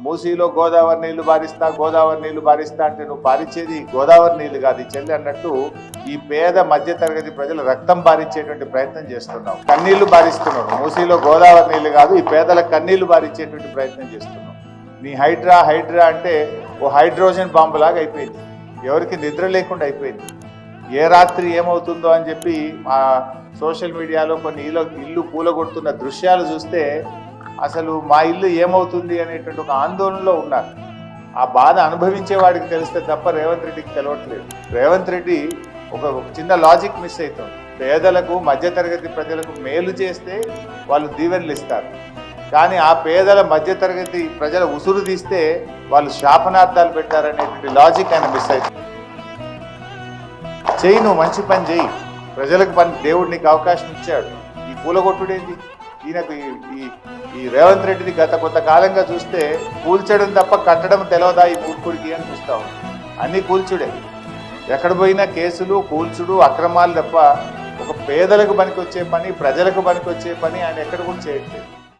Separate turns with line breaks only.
మూసీలో గోదావరి నీళ్లు బారిస్తా అంటే నువ్వు పారించేది గోదావరి నీళ్లు కాదు ఈ చెల్లి అన్నట్టు ఈ పేద మధ్య తరగతి ప్రజలు రక్తం బారించేటువంటి ప్రయత్నం చేస్తున్నావు, కన్నీళ్లు బారిస్తున్నావు. మూసీలో గోదావరి నీళ్లు కాదు, ఈ పేదల కన్నీళ్లు బారించేటువంటి ప్రయత్నం చేస్తున్నావు. నీ హైడ్రా అంటే ఓ హైడ్రోజన్ బాంబు లాగా అయిపోయింది, ఎవరికి నిద్ర లేకుండా అయిపోయింది. ఏ రాత్రి ఏమవుతుందో అని చెప్పి మా సోషల్ మీడియాలో కొన్ని ఇల్లు కూలగొడుతున్న దృశ్యాలు చూస్తే అసలు మా ఇల్లు ఏమవుతుంది అనేటువంటి ఒక ఆందోళనలో ఉన్నారు. ఆ బాధ అనుభవించే వాడికి తెలిస్తే తప్ప రేవంత్ రెడ్డికి తెలవట్లేదు. రేవంత్ రెడ్డి ఒక చిన్న లాజిక్ మిస్ అవుతుంది. పేదలకు మధ్యతరగతి ప్రజలకు మేలు చేస్తే వాళ్ళు దీవెనలు ఇస్తారు, కానీ ఆ పేదల మధ్యతరగతి ప్రజల ఉసురు తీస్తే వాళ్ళు శాపనార్థాలు పెట్టారనేటువంటి లాజిక్ ఆయన మిస్ అవుతుంది. చెయ్యి, నువ్వు మంచి పని చెయ్యి, ప్రజలకు పని, దేవుడు నీకు అవకాశం ఇచ్చాడు. ఈ కూలగొట్టుడేంటి? ఈయనకు ఈ రేవంత్ రెడ్డిని గత కొంతకాలంగా చూస్తే కూల్చడం తప్ప కట్టడం తెలవదా ఈ మూర్ఖుడికి అని చూస్తా ఉంది. అన్నీ కూల్చుడే, ఎక్కడ పోయినా కేసులు, కూల్చుడు, అక్రమాలు తప్ప ఒక పేదలకు పనికొచ్చే పని, ప్రజలకు పనికొచ్చే పని ఆయన ఎక్కడ కూడా చేయట్లేదు.